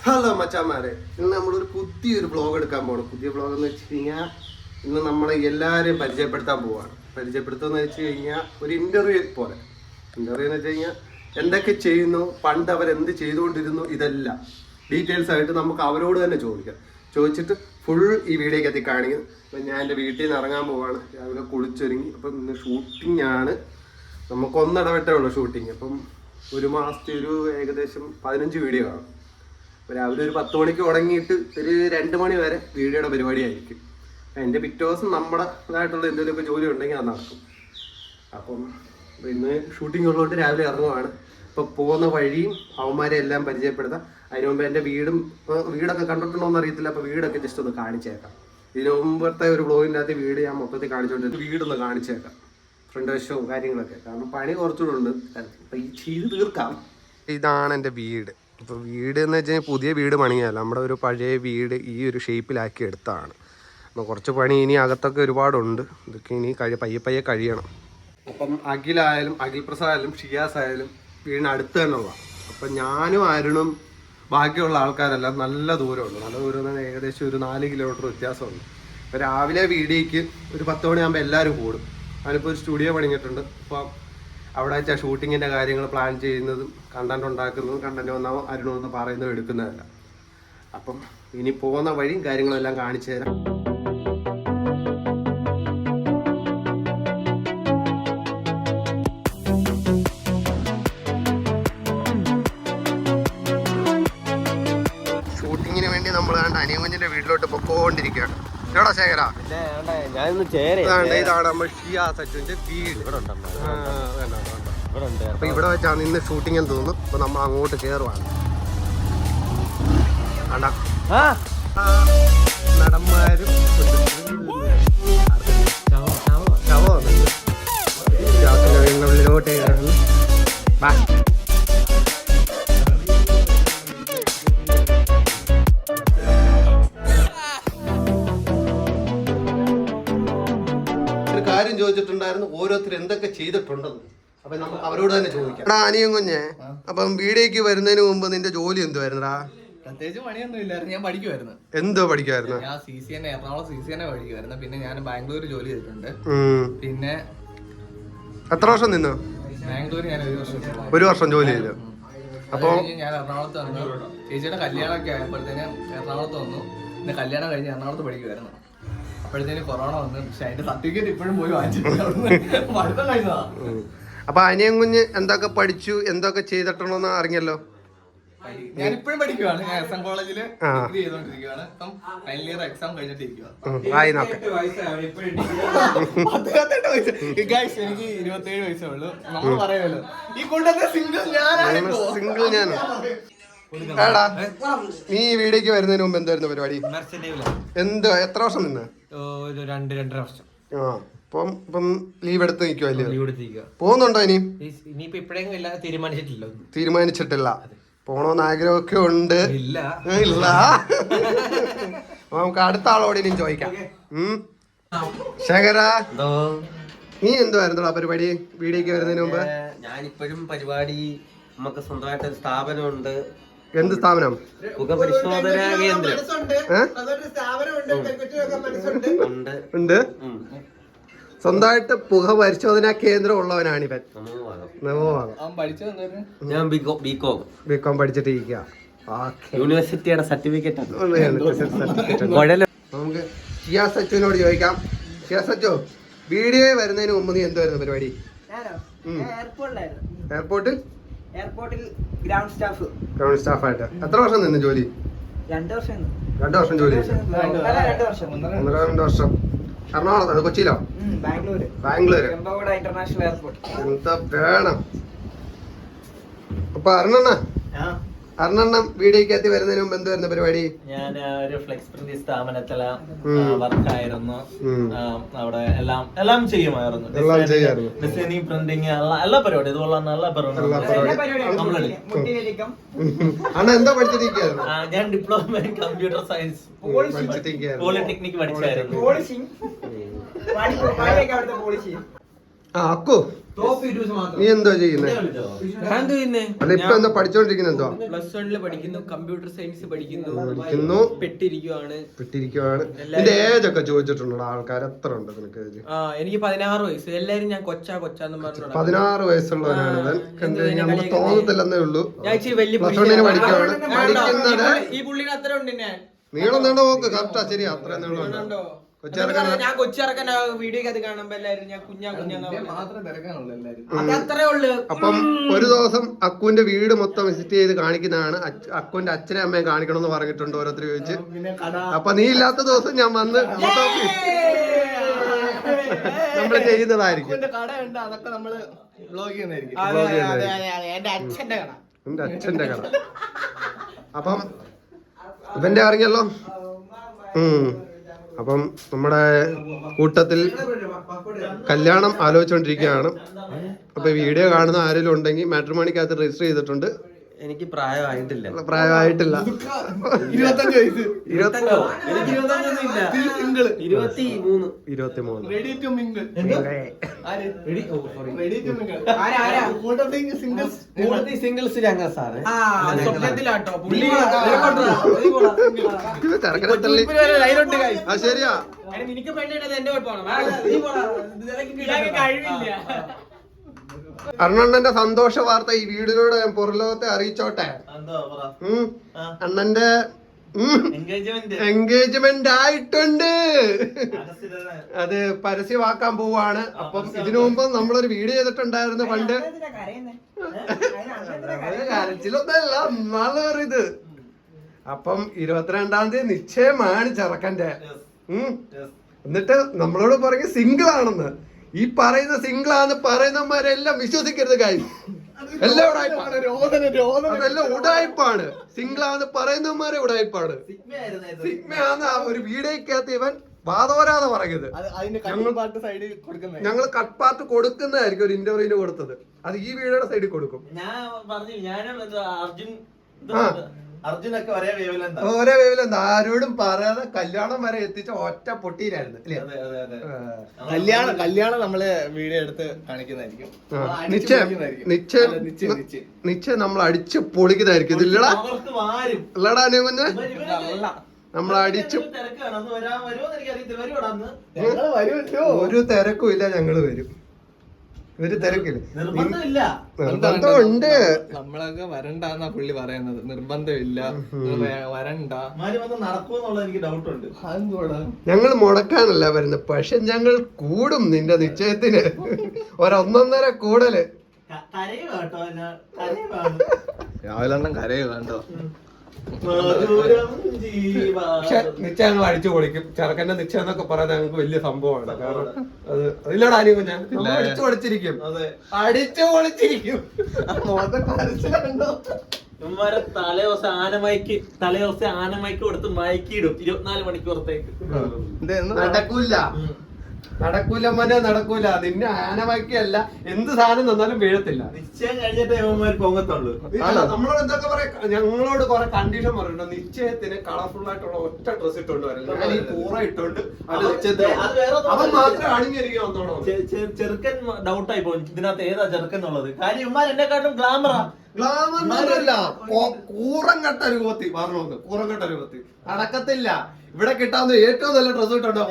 Hello മച്ചാമാരെ, ഇന്ന് നമ്മളൊരു പുതിയൊരു വ്ളോഗ് എടുക്കാൻ പോകണം. പുതിയ വ്ളോഗ് എന്ന് വെച്ച് കഴിഞ്ഞാൽ ഇന്ന് നമ്മളെ എല്ലാവരെയും പരിചയപ്പെടുത്താൻ പോവാണ്. പരിചയപ്പെടുത്തുമെന്ന് വെച്ച് കഴിഞ്ഞാൽ ഒരു ഇൻ്റർവ്യൂ പോലെ. ഇൻ്റർവ്യൂ എന്ന് വെച്ച് കഴിഞ്ഞാൽ എന്തൊക്കെ ചെയ്യുന്നു, പണ്ട് അവരെന്ത് ചെയ്തുകൊണ്ടിരുന്നു, ഇതെല്ലാം ഡീറ്റെയിൽസ് ആയിട്ട് നമുക്ക് അവരോട് തന്നെ ചോദിക്കാം. ചോദിച്ചിട്ട് ഫുൾ ഈ വീഡിയോക്ക് എത്തി കാണിക്കും. അപ്പം ഞാൻ എൻ്റെ വീട്ടിൽ നിന്ന് ഇറങ്ങാൻ പോവാണ്. രാവിലെ കുളിച്ചൊരുങ്ങി. അപ്പം ഇന്ന് ഷൂട്ടിംഗ് ആണ്. നമുക്ക് ഒന്നിടവിട്ടേ ഉള്ളൂ ഷൂട്ടിങ്. അപ്പം ഒരു മാസത്തെ ഒരു ഏകദേശം 15 വീഡിയോ കാണും. രാവിലെ ഒരു 10 മണിക്ക് തുടങ്ങിയിട്ട് ഒരു 2 മണി വരെ വീഡിയോയുടെ പരിപാടിയായിരിക്കും. എൻ്റെ പിറ്റേ ദിവസം നമ്മുടെ ഇതായിട്ടുള്ള എന്തെങ്കിലുമൊക്കെ ജോലി ഉണ്ടെങ്കിൽ അത് നടക്കും. അപ്പം ഇന്ന് ഷൂട്ടിംഗ് ഉള്ളതുകൊണ്ട് രാവിലെ ഇറങ്ങുവാണ്. അപ്പോൾ പോകുന്ന വഴിയും അവന്മാരെ എല്ലാം പരിചയപ്പെടുത്താം. അതിന് മുമ്പ് എൻ്റെ വീടൊക്കെ കണ്ടിട്ടുണ്ടോ എന്ന് അറിയത്തില്ല. അപ്പോൾ വീടൊക്കെ ജസ്റ്റ് ഒന്ന് കാണിച്ചേക്കാം. ഇതിന് മുമ്പത്തെ ഒരു വ്ളോഗിൻ്റെ അകത്ത് വീട് ഞാൻ മൊത്തത്തിൽ കാണിച്ചുകൊണ്ടിട്ട് വീടൊന്ന് കാണിച്ചേക്കാം. ഫ്രണ്ട് വശവും കാര്യങ്ങളൊക്കെ. കാരണം പണി കുറച്ചുകൂടെ ഉണ്ട്. അപ്പം ഈ ചെയ്ത് തീർക്കാം. ഇതാണ് എൻ്റെ വീട്. ഇപ്പോൾ വീട് എന്ന് വെച്ച് കഴിഞ്ഞാൽ പുതിയ വീട് പണിയല്ല, നമ്മുടെ ഒരു പഴയ വീട് ഈ ഒരു ഷേപ്പിലാക്കി എടുത്തതാണ്. അപ്പോൾ കുറച്ച് പണി ഇനി അകത്തൊക്കെ ഒരുപാടുണ്ട്. ഇതൊക്കെ ഇനി പയ്യെ കഴിയണം. അപ്പം അഖിൽ പ്രസാദായാലും ഷിയാസ് ആയാലും വീടിനടുത്ത് തന്നെ ഉള്ള. അപ്പം ഞാനും അരുണും ബാക്കിയുള്ള ആൾക്കാരെല്ലാം നല്ല ദൂരമുണ്ട്. നല്ല ദൂരം എന്ന് പറഞ്ഞാൽ ഏകദേശം ഒരു 4 കിലോമീറ്റർ വ്യത്യാസമുണ്ട്. അപ്പോൾ രാവിലെ വീഡിയോയ്ക്ക് ഒരു 10 മണിയാകുമ്പോൾ എല്ലാവരും കൂടും. അതിനിപ്പോൾ ഒരു സ്റ്റുഡിയോ പണിഞ്ഞിട്ടുണ്ട്. അപ്പം അവിടെ വെച്ചാൽ ഷൂട്ടിങ്ങിൻ്റെ കാര്യങ്ങൾ പ്ലാൻ ചെയ്യുന്നതും കണ്ടന്റ് ഉണ്ടാക്കുന്നതും കണ്ടന്റ് വന്നാൽ അരുണൊന്ന് പറയുന്നതും എടുക്കുന്നതല്ല. അപ്പം ഇനി പോകുന്ന വഴിയും കാര്യങ്ങളെല്ലാം കാണിച്ചു തരാം. ഷൂട്ടിങ്ങിന് വേണ്ടി നമ്മൾ അനിയൻകുഞ്ഞിൻ്റെ വീട്ടിലോട്ട് പൊക്കോണ്ടിരിക്കുകയാണ്. എവിടാ ശേഖര? ഇതാണ് നമ്മൾ ഷിയാ സച്ചുവിന്റെ വീട്. അപ്പൊ ഇവിടെ വെച്ചാണ് ഇന്ന് ഷൂട്ടിംഗ് എന്ന് തോന്നുന്നു. അപ്പൊ നമ്മൾ അങ്ങോട്ട് കയറുവാണ്. നടന്മാരും ഉള്ളിലോട്ട് കയറുന്നു. കാര്യം ചോദിച്ചിട്ടുണ്ടായിരുന്നു, ഓരോരുത്തർ എന്തൊക്കെ ചെയ്തിട്ടുണ്ടെന്ന്. അപ്പൊ നമുക്ക് അവരോട് തന്നെ ചോദിക്കാം. എടാ അനിയൻ കുഞ്ഞെ, അപ്പം വീഡിയോക്ക് വരുന്നതിന് മുമ്പ് നിന്റെ ജോലി എന്തുവായിരുന്നടാ? പ്രത്യേകിച്ച് പണിയൊന്നും ഇല്ലായിരുന്നു. ഞാൻ പഠിക്കുമായിരുന്നു. എന്തോ പഠിക്കുമായിരുന്നു? ഞാൻ എറണാകുളം CCNA പഠിക്കുമായിരുന്നു. പിന്നെ ഞാൻ ബാംഗ്ലൂർ ജോലി ചെയ്തിട്ടുണ്ട്. പിന്നെ എത്ര വർഷം നിന്നു? ബാംഗ്ലൂർ ഞാൻ 1 വർഷം. 1 വർഷം ജോലി ചെയ്തു. അപ്പൊ ഞാൻ എറണാകുളത്ത് വന്നു. ചേച്ചിയുടെ കല്യാണമൊക്കെ ആയപ്പോഴത്തേന് എറണാകുളത്ത് വന്നു. പിന്നെ കല്യാണം കഴിഞ്ഞ് എറണാകുളത്ത് പഠിക്കുമായിരുന്നു. അപ്പോഴത്തേന് കൊറോണ വന്നു. പക്ഷെ അതിന്റെ സർട്ടിഫിക്കറ്റ് ഇപ്പോഴും പോയി വാങ്ങിച്ചിട്ടുണ്ട്. അപ്പൊ അനിയൻ കുഞ്ഞ് എന്തൊക്കെ പഠിച്ചു, എന്തൊക്കെ ചെയ്തിട്ടുണ്ടോന്ന് അറിഞ്ഞല്ലോ. ഞാൻ ഇപ്പോഴും പഠിക്കുവാണ്. ഞാൻ SM കോളേജില് ഡിഗ്രി ചെയ്തോണ്ടിരിക്കുകയാണ്. ഇപ്പം ഫൈനൽ ഇയർ എക്സാം കഴിഞ്ഞിട്ടിരിക്കുക. എനിക്ക് 27 വയസ്സേ ഉള്ളൂ. നമ്മൾ പറയുമല്ലോ ഈ കൂട്ടത്തെ സിംഗിൾ ഞാൻ. എടാ നീ വീഡിയോക്ക് വരുന്നതിന് മുമ്പ് എന്തായിരുന്നു പരിപാടി? എത്ര വർഷം നിന്ന്? 2-2.5 വർഷം. ഇപ്പം ലീവ് എടുത്ത് നിൽക്കുവല്ലേ? പോകുന്നുണ്ടോ ഇനി? തീരുമാനിച്ചിട്ടില്ല. പോണോന്ന് ആഗ്രഹമൊക്കെ ഉണ്ട്. ഇല്ല. നമുക്ക് അടുത്ത ആളോട് ഇനിയും ചോദിക്കാം. ശേഖര, നീ എന്തുവായിരുന്നോ പരിപാടി വീഡിയോക്ക് വരുന്നതിന് മുമ്പ്? ഞാനിപ്പോഴും പരിപാടി, നമുക്ക് സ്വന്തമായിട്ട് സ്ഥാപനമുണ്ട്. എന്ത് സ്ഥാപനം? പുകപരിശോധന കേന്ദ്രം ഉണ്ട്. സ്വന്തമായിട്ട് പുക പരിശോധനാ കേന്ദ്രം ഉള്ളവനാണിവൻ. ഞാൻ ബികോം പഠിച്ചിട്ടിരിക്കുക. യൂണിവേഴ്സിറ്റിയുടെ സർട്ടിഫിക്കറ്റ്. നമുക്ക് ഷിയാസ് സച്ചുവിനോട് ചോദിക്കാം. ഷിയാസ് സച്ചു, വീഡിയോ വരുന്നതിന് മുമ്പ് നീ എന്തായിരുന്നു പരിപാടി? എയർപോർട്ടിൽ ഗ്രൗണ്ട് സ്റ്റാഫായിട്ട്. എത്ര വർഷം നിന്ന് ജോലി? 2 വർഷം. 2 വർഷം ജോലി? 2 വർഷം. എറണാകുളത്താണ്? കൊച്ചിയിലോ? ബാംഗ്ലൂര്. International airport. എന്താ വേണം. അപ്പൊ അർണ്ണം വീഡിയോക്കകത്ത് വരുന്നതിന് മുമ്പ് എന്ത് വരുന്ന പരിപാടി? ഞാൻ ഒരു ഫ്ലെക്സ് പ്രിന്റ് സ്ഥാപനത്തില് വർക്കായിരുന്നു. അവിടെ എല്ലാം ചെയ്യുമായിരുന്നു. ഡിസൈനിങ്, പ്രിന്റിങ്, എല്ലാ പരിപാടി. ഇതുപോലെ എല്ലാ അണ്ണ എന്താ പഠിച്ചിരിക്കുന്നു? ഞാൻ diploma in computer science polytechnic പഠിച്ചായിരുന്നു. ആ അക്കു നീ എന്തോ ചെയ്യുന്നേ? അല്ല ഇപ്പൊ എന്താ പഠിച്ചോണ്ടിരിക്കുന്നത്? എന്തോ പ്ലസ് 1 പഠിക്കുന്നു, കമ്പ്യൂട്ടർ സയൻസ് പഠിക്കുന്നു, പെട്ടിരിക്കുവാണ്. നിന്റെ ഏജ് ഒക്കെ ചോദിച്ചിട്ടുണ്ടോ ആൾക്കാർ? എത്ര ഉണ്ട് നിനക്ക് ഏജ്? എനിക്ക് 16 വയസ്സ്. എല്ലാരും ഞാൻ കൊച്ചാന്ന് പറഞ്ഞു. 16 വയസ്സുള്ളവനാണ് ഇവൻ. നമുക്ക് തോന്നത്തില്ലെന്നേ ഉള്ളൂ. ഞാൻ ഇച്ചിരി വലിയ പ്ലസ് 1 പഠിക്കുകയാണ്. പഠിക്കുന്നത് ഈ പുള്ളിന് അത്ര ഉണ്ട്. നീളം നീണ്ട നോക്ക്. കറക്റ്റാ, ശരി, അത്ര നീളം. ഞാൻ കൊച്ചിറക്കാൻ വീഡിയോ അത് കാണുമ്പോ എല്ലാരും ഞാൻ കുഞ്ഞാ മാത്രമേ തിരക്കാനുള്ളൂ എല്ലാരും. അത് അത്രേ ഉള്ളു. അപ്പം ഒരു ദിവസം അക്കുവിന്റെ വീട് മൊത്തം വിസിറ്റ് ചെയ്ത് കാണിക്കുന്നതാണ്. അക്കുവിന്റെ അച്ഛനെ അമ്മയെ കാണിക്കണം എന്ന് പറഞ്ഞിട്ടുണ്ട് ഓരോരുത്തർ ചോദിച്ച്. അപ്പൊ നീ ഇല്ലാത്ത ദിവസം ഞാൻ വന്ന് നമ്മള് ചെയ്യുന്നതായിരിക്കും. കട ഉണ്ട്, അതൊക്കെ നമ്മള് വ്ലോഗ് ചെയ്യുന്നതായിരിക്കും. എന്റെ അച്ഛന്റെ കട. എന്റെ അച്ഛന്റെ കട. അപ്പം ഇവന്റെ അറിഞ്ഞല്ലോ. അപ്പം നമ്മുടെ കൂട്ടത്തിൽ കല്യാണം ആലോചിച്ചുകൊണ്ടിരിക്കുകയാണ്. അപ്പൊ വീഡിയോ കാണുന്ന ആരെങ്കിലും ഉണ്ടെങ്കിൽ മാട്രിമോണിക്കകത്ത് രജിസ്റ്റർ ചെയ്തിട്ടുണ്ട്. എനിക്ക് പ്രായമായിട്ടില്ല. 25 വയസ്സ്. 23. Ready to mingle. സിംഗിൾസ് ഞങ്ങൾ സാറ് സ്വപ്നത്തിലാട്ടോ. ആ ശരിയാ. എനിക്ക് പെണ്ണിട്ടത് എന്റെ കഴിവില്ല. അണ്ണന്റെ സന്തോഷ വാർത്ത ഈ വീഡിയോയിലൂടെ ഞാൻ പുറലോകത്തെ അറിയിച്ചോട്ടെ. അണ്ണന്റെ എൻഗേജ്മെന്റ് ആയിട്ടുണ്ട്. അത് പരസ്യമാക്കാൻ പോവാണ്. അപ്പം ഇതിനു മുമ്പ് നമ്മളൊരു വീഡിയോ ചെയ്തിട്ടുണ്ടായിരുന്നു പണ്ട്. കരച്ചിലൊന്നല്ല, നാളെ ഇത്. അപ്പം 22-ാം തീയതി നിശ്ചയമാണ് ചെറുക്കന്റെ. എന്നിട്ട് നമ്മളോട് പറഞ്ഞ് സിംഗിൾ ആണെന്ന്. ഈ പറയുന്ന സിംഗിൾ ആണെന്ന് പറയുന്നവന്മാരെല്ലാം വിശ്വസിക്കരുത് കാര്യം. എല്ലാം ഉടായ്പാണ്. അതെല്ലാം ഉടായ്പാണ്. സിംഗിൾ ആണെന്ന് പറയുന്നവന്മാരെ ഉടായ്പാണ്. സിഗ്മയാന്ന് ഒരു വീഡിയോക്കകത്ത് ഇവൻ വാദോരാതെ പറയുന്നത്. ഞങ്ങൾ കട്ട് പാർട്ട് കൊടുക്കുന്നതായിരിക്കും ഒരു ഇന്റർവ്യൂവിന് കൊടുത്തത്. അത് ഈ വീഡിയോയുടെ സൈഡിൽ കൊടുക്കും. അർജുനൊക്കെ ഒരേ വേവിലെന്താ ആരോടും പറയാതെ കല്യാണം വരെ എത്തിച്ച ഒറ്റ പൊട്ടിയിലായിരുന്നു. കല്യാണം നമ്മള് വീഡിയോ എടുത്ത് കാണിക്കുന്നതായിരിക്കും. നിശ്ചയം നമ്മൾ അടിച്ച് പൊളിക്കുന്നതായിരിക്കും. ഇതില്ലടാ ഇല്ലടാ കുഞ്ഞ്, നമ്മൾ അടിച്ച് ഒരു തിരക്കും ഇല്ല. ഞങ്ങള് വരും, ഒരു തിരക്കില്ല, നിർബന്ധമുണ്ട്. നമ്മളൊക്കെ വരണ്ടെന്നാ പുള്ളി പറയുന്നത്. നിർബന്ധമില്ല, വരണ്ട. നടക്കുമെന്നുള്ളത് എനിക്ക് ഡൗട്ടുണ്ട്. ഞങ്ങൾ മുടക്കാനല്ല വരുന്നത്, പക്ഷെ ഞങ്ങൾ കൂടും നിന്റെ നിശ്ചയത്തിന്. 1.5 കൂടല്. രാവിലെ കരയോ വേണ്ടോ? പക്ഷെ നിശ്ചയം ഞങ്ങൾ അടിച്ചു പൊളിക്കും. ചെറുക്കന്റെ നിശ്ചയം എന്നൊക്കെ പറയാൻ ഞങ്ങൾക്ക് വലിയ സംഭവമാണ്. കാരണം അത് അതിലടാ ഞാൻ അടിച്ചു പൊളിച്ചിരിക്കും. അടിച്ചു പൊളിച്ചിരിക്കും. തലേദിവസം ആനമൈക്ക് കൊടുത്ത് മയക്കിയിടും 24 മണിക്കൂറത്തേക്ക്. നടക്കൂല മോനെ, നടക്കൂല. നിന്നെ ആനവാക്കിയല്ല, എന്ത് സാധനം തന്നാലും വീഴത്തില്ല. നിശ്ചയം കഴിഞ്ഞിട്ട് ഇവന്മാർ പൊങ്ങത്തുള്ളൂ. നമ്മളോട് എന്തൊക്കെ പറയാ, ഞങ്ങളോട് കുറെ കണ്ടീഷൻ പറഞ്ഞിട്ടുണ്ട്. നിശ്ചയത്തിന് കളർഫുൾ ആയിട്ടുള്ള ഒറ്റ ഡ്രസ് ഇട്ടോണ്ട് വരില്ല. ഞാൻ ഈ കൂറ ഇട്ടോണ്ട് അവൻ മാത്രം അണിഞ്ഞിരിക്കും വന്നോളൂ. ചെറുക്കൻ ഡൗട്ടായി പോകും ഇതിനകത്ത് ഏതാ ചെറുക്കൻ എന്നുള്ളത്. കാര്യം ഇവന്മാർ എന്നെക്കാട്ടും ഗ്ലാമറാ. ഗ്ലാമറല്ല, കൂറങ്കട്ട രൂപത്തി പറഞ്ഞു. കൂറങ്കട്ട രൂപത്തി നടക്കത്തില്ല. ഇവിടെ കിട്ടാവുന്ന ഏറ്റവും നല്ല ഡ്രസ് ഇട്ടുണ്ടോ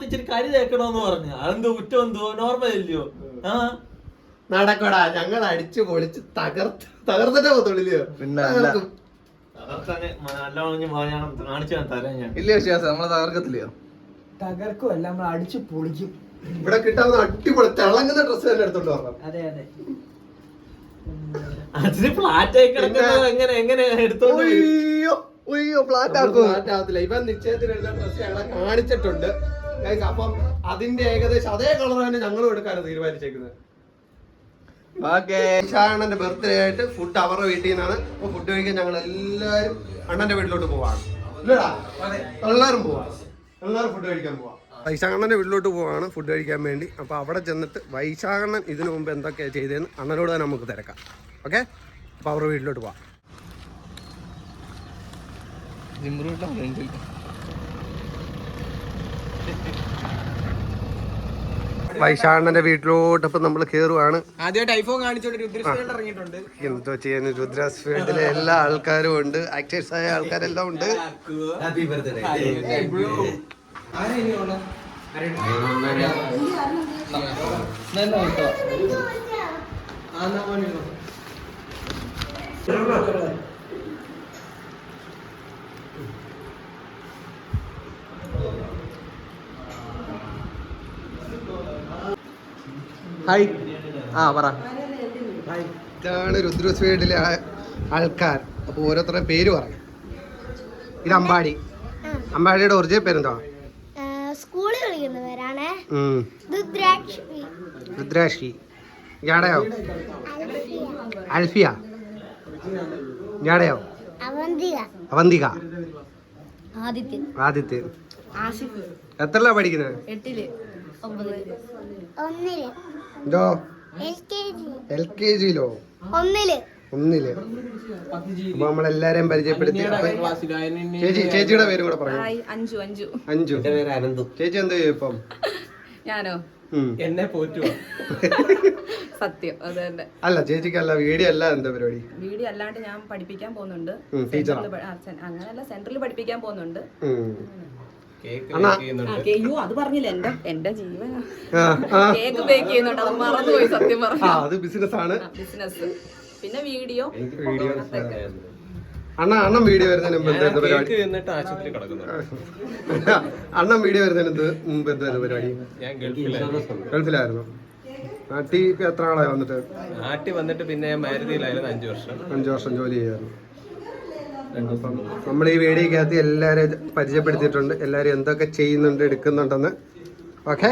ഇച്ചിരി കരി തേക്കണോന്ന് പറഞ്ഞു. അതെന്തോ കുറ്റം എന്തോ നോർമൽ അല്ലയോ? നടക്കടാ, ഞങ്ങൾ അടിച്ചു പൊളിച്ച് തകർത്തിട്ടേ പോത്തുള്ളില്ലയോ? ഇല്ല വിശ്വാസം നമ്മളെ തകർക്കത്തില്ലയോ? തകർക്കും അല്ല, നമ്മൾ അടിച്ചു പൊളിക്കും. ഇവിടെ കിട്ടാവുന്ന അടിപൊളി തിളങ്ങുന്ന ഡ്രസ് തന്നെ എടുത്തോണ്ട് പറഞ്ഞു. അതെ അതെ. അതിന് ഫ്ലാറ്റ് ആയി കിടക്കുന്നത് എങ്ങനെ എടുത്തോണ്ട് ഫ്ലാറ്റാകത്തില്ല. ഇവൻ നിശ്ചയത്തിന് എടുത്ത ഡ്രസ് ഞങ്ങളെ കാണിച്ചിട്ടുണ്ട്. അപ്പം അതിന്റെ ഏകദേശം അതേ കളർ തന്നെ ഞങ്ങളും എടുക്കാനാണ് തീരുമാനിച്ചേക്കുന്നത്. ഷാണന്റെ ബർത്ത്ഡേ ആയിട്ട് ഫുഡ് അവരുടെ വീട്ടിൽ നിന്നാണ്. അപ്പൊ ഫുഡ് കഴിക്കാൻ ഞങ്ങൾ എല്ലാവരും അണ്ണന്റെ വീട്ടിലോട്ട് പോവാണ്. എല്ലാവരും പോവാം, എല്ലാവരും ഫുഡ് കഴിക്കാൻ പോവാം. വൈശാഖണ്ണന്റെ വീട്ടിലോട്ട് പോവാണ് ഫുഡ് കഴിക്കാൻ വേണ്ടി. അപ്പൊ അവിടെ ചെന്നിട്ട് വൈശാഖണ്ണൻ ഇതിനു മുമ്പ് എന്തൊക്കെയാണ് ചെയ്തതെന്ന് അണ്ണനോട് തന്നെ നമുക്ക് തിരക്കാം. ഓക്കെ, അപ്പൊ അവരുടെ വീട്ടിലോട്ട് പോവാം. വൈശാഖന്റെ വീട്ടിലോട്ട് ഇപ്പൊ നമ്മൾ കേറുവാണ്. ആദ്യമായിട്ട് ഐഫോൺ കാണിച്ചോണ്ട് രുദ്രസ്ഫീൽഡ് ഇറങ്ങിയിട്ടുണ്ട്. എന്തോ ചെയ്യാൻ രുദ്രാസ് ഫീൽഡിലെ എല്ലാ ആൾക്കാരും ഉണ്ട്, ആക്ടേഴ്സ് ആയ ആൾക്കാരെല്ലാം ഉണ്ട്. ഹായ്, പറ. ഇതാണ് രുദ്രാസ് ഫീൽഡിലെ ആൾക്കാർ. അപ്പൊ ഓരോരുത്തരുടെ പേര് പറയും. ഇത് അമ്പാടി. അമ്പാടിയുടെ ഒറിജിനൽ പേരെന്താ? സ്കൂളിൽ കളിക്കുന്നവരാണ്. രുദ്രാക്ഷി. ഞാടയോ? അൽഫിയ. ഞാടയോ? അവന്തിക. ആദിത്യ. എത്രല്ല പഠിക്കുന്നത്? 8 എന്തോ LKG-ലോ? 1 അപ്പൊ നമ്മളെല്ലാരെയും പരിചയപ്പെടുത്തി. ചേച്ചിയുടെ പേര് കൂടെ പറയാം. അഞ്ചു. ചേച്ചി എന്താ ചെയ്യും ഇപ്പം? ഞാനോ? എന്നെ പോറ്റുവാ. സത്യം അത് തന്നെ. അല്ല ചേച്ചിക്കല്ല, വീഡിയോ അല്ല, എന്താ പരിപാടി? വീഡിയോ അല്ലാണ്ട് ഞാൻ പഠിപ്പിക്കാൻ പോകുന്നുണ്ട്. അങ്ങനെയല്ല, സെന്ററിൽ പഠിപ്പിക്കാൻ പോകുന്നുണ്ട്. അയ്യോ അത് പറഞ്ഞില്ല, എന്റെ ജീവൻ കേക്ക് ബേക്ക് ചെയ്യുന്നുണ്ട്. അത് മറന്നുപോയി സത്യം പറഞ്ഞു. അത് ബിസിനസ് ആണ്. ബിസിനസ് പിന്നെ വീഡിയോ. അണ്ണൻ വീഡിയോ വരുന്നതിന് മുമ്പ് എന്താ പരിപാടി? ആശുപത്രി കിടക്കുന്നു. അണ്ണൻ വീഡിയോ വരുന്നതിന് മുമ്പ് എന്തായിരുന്നു പരിപാടി? ഞാൻ ഗൾഫിലായിരുന്നു. നാട്ടിൽ എത്ര ആളായി വന്നിട്ട്? നാട്ടിൽ വന്നിട്ട് പിന്നെ മാരുതിയിലായിരുന്നു 5 വർഷം. 5 വർഷം ജോലി ചെയ്യായിരുന്നു. അപ്പം നമ്മൾ ഈ വീഡിയോക്കകത്ത് എല്ലാവരെയും പരിചയപ്പെടുത്തിയിട്ടുണ്ട്, എല്ലാവരും എന്തൊക്കെ ചെയ്യുന്നുണ്ട്, എടുക്കുന്നുണ്ടെന്ന്. ഓക്കെ.